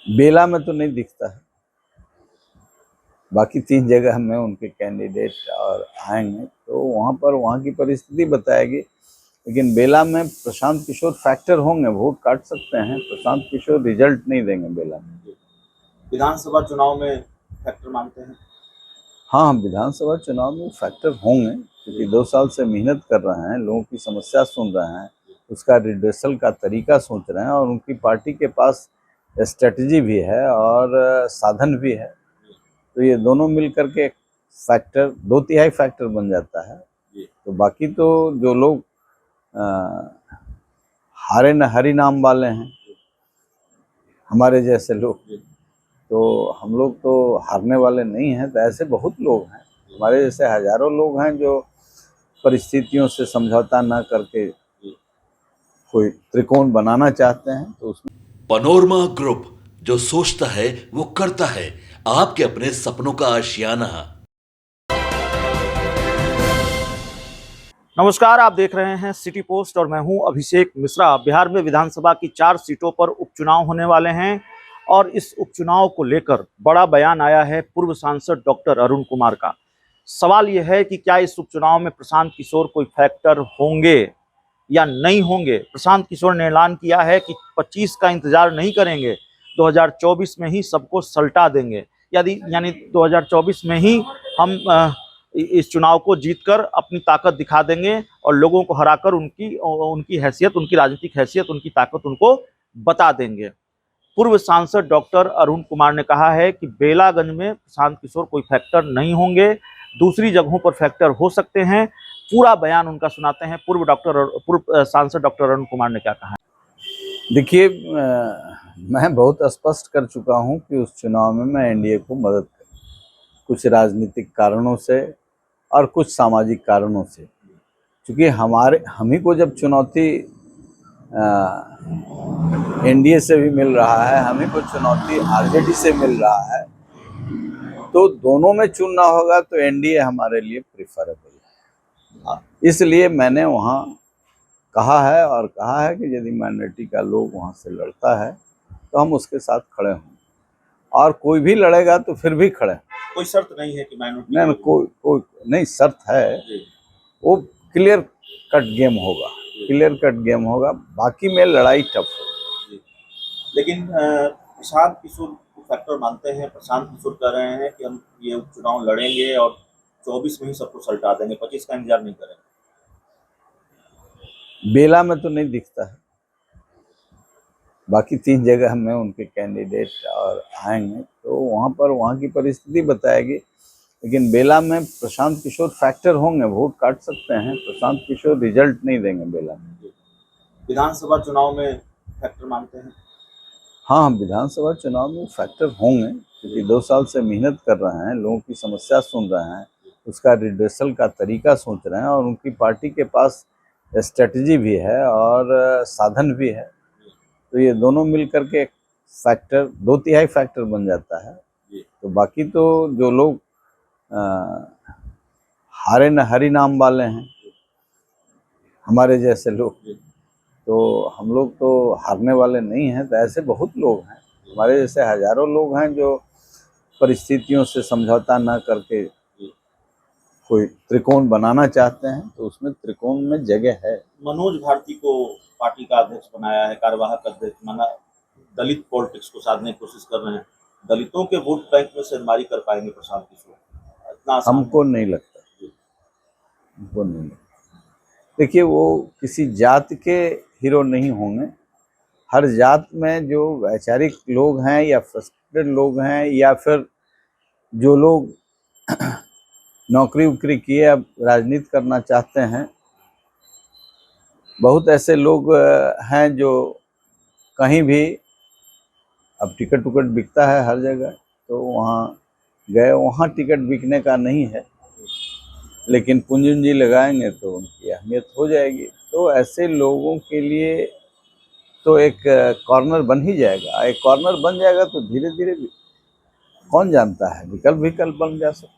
बेला में तो नहीं दिखता है। बाकी 3 जगह में उनके कैंडिडेट और आएंगे तो वहाँ पर वहाँ की परिस्थिति बताएगी। लेकिन बेला में प्रशांत किशोर फैक्टर होंगे, वोट काट सकते हैं। प्रशांत किशोर रिजल्ट नहीं देंगे बेला में। विधानसभा चुनाव में फैक्टर मानते हैं? हाँ, हम विधानसभा चुनाव में फैक्टर होंगे, क्योंकि 2 साल से मेहनत कर रहे हैं, लोगों की समस्या सुन रहे हैं, उसका रिड्रेसल का तरीका सोच रहे हैं, और उनकी पार्टी के पास स्ट्रेटजी भी है और साधन भी है। तो ये दोनों मिल करके एक फैक्टर, 2/3 फैक्टर बन जाता है। तो बाकी तो जो लोग हारे न हरि नाम वाले हैं, हमारे जैसे लोग, तो हम लोग तो हारने वाले नहीं हैं। तो ऐसे बहुत लोग हैं, हमारे जैसे हजारों लोग हैं जो परिस्थितियों से समझौता ना करके कोई त्रिकोण बनाना चाहते हैं। तो उसमें पनोरमा ग्रुप, जो सोचता है वो करता है। आपके अपने सपनों का आशियाना। नमस्कार, आप देख रहे हैं सिटी पोस्ट और मैं हूं अभिषेक मिश्रा। बिहार में विधानसभा की 4 सीटों पर उपचुनाव होने वाले हैं और इस उपचुनाव को लेकर बड़ा बयान आया है पूर्व सांसद डॉक्टर अरुण कुमार का। सवाल यह है कि क्या इस उपचुनाव में प्रशांत किशोर कोई फैक्टर होंगे या नहीं होंगे। प्रशांत किशोर ने ऐलान किया है कि 25 का इंतजार नहीं करेंगे, 2024 में ही सबको सल्टा देंगे। यानी 2024 में ही हम इस चुनाव को जीतकर अपनी ताकत दिखा देंगे और लोगों को हराकर उनकी हैसियत, उनकी राजनीतिक हैसियत, उनकी ताकत उनको बता देंगे। पूर्व सांसद डॉक्टर अरुण कुमार ने कहा है कि बेलागंज में प्रशांत किशोर कोई फैक्टर नहीं होंगे, दूसरी जगहों पर फैक्टर हो सकते हैं। पूरा बयान उनका सुनाते हैं। पूर्व सांसद डॉक्टर अरुण कुमार ने क्या कहा है। देखिए, मैं बहुत स्पष्ट कर चुका हूं कि उस चुनाव में मैं एनडीए को मदद कर, कुछ राजनीतिक कारणों से और कुछ सामाजिक कारणों से। क्योंकि हम ही को जब चुनौती एनडीए से भी मिल रहा है, हम ही को चुनौती आरजेडी से मिल रहा है, तो दोनों में चुनना होगा तो एनडीए हमारे लिए प्रिफरेबल है। इसलिए मैंने वहाँ कहा है और कहा है कि यदि माइनॉरिटी का लोग वहाँ से लड़ता है तो हम उसके साथ खड़े हों, और कोई भी लड़ेगा तो फिर भी खड़े हैं। कोई शर्त नहीं है कि माइनॉरिटी नहीं, कोई नहीं शर्त है। वो क्लियर कट गेम होगा, क्लियर कट गेम होगा। बाकी में लड़ाई टफ है। लेकिन प्रशांत किशोर फैक्टर मानते हैं। प्रशांत किशोर कह रहे हैं कि हम ये उपचुनाव लड़ेंगे और 24 में ही सबको सल्टा देंगे, 25 का इंतजार नहीं करेंगे। बेला में तो नहीं दिखता है। बाकी 3 जगह में उनके कैंडिडेट और आएंगे तो वहाँ पर वहाँ की परिस्थिति बताएगी। लेकिन बेला में प्रशांत किशोर फैक्टर होंगे, वोट काट सकते हैं। प्रशांत किशोर रिजल्ट नहीं देंगे बेला में। विधानसभा चुनाव में फैक्टर मानते हैं? हाँ, हम विधानसभा चुनाव में फैक्टर होंगे, क्योंकि 2 साल से मेहनत कर रहे हैं, लोगों की समस्या सुन रहे हैं, उसका रिड्रेसल का तरीका सोच रहे हैं, और उनकी पार्टी के पास स्ट्रेटजी भी है और साधन भी है। तो ये दोनों मिल करके एक फैक्टर, 2/3 फैक्टर बन जाता है। तो बाकी तो जो लोग हारे न हरि नाम वाले हैं, हमारे जैसे लोग, तो हम लोग तो हारने वाले नहीं हैं। तो ऐसे बहुत लोग हैं, हमारे जैसे हजारों लोग हैं जो परिस्थितियों से समझौता ना करके कोई त्रिकोण बनाना चाहते हैं। तो उसमें त्रिकोण में जगह है। मनोज भारती को पार्टी का अध्यक्ष बनाया है, कार्यवाहक अध्यक्ष माना। दलित पॉलिटिक्स को साधने की कोशिश कर रहे हैं। दलितों के वोट बैंक में सरमारी कर पाएंगे प्रशांत किशोर? इतना हमको नहीं लगता, हमको नहीं लगता। देखिए, वो किसी जात के हीरो नहीं होंगे। हर जात में जो वैचारिक लोग हैं या फ्रस्ट्रेटेड लोग हैं, या फिर जो लोग नौकरी उकरी किए अब राजनीति करना चाहते हैं, बहुत ऐसे लोग हैं जो कहीं भी, अब टिकट उकट बिकता है हर जगह, तो वहाँ गए, वहाँ टिकट बिकने का नहीं है, लेकिन पूंजी लगाएंगे तो उनकी अहमियत हो जाएगी। तो ऐसे लोगों के लिए तो एक कॉर्नर बन ही जाएगा। एक कॉर्नर बन जाएगा तो धीरे धीरे कौन जानता है, विकल्प बन जा सकता है।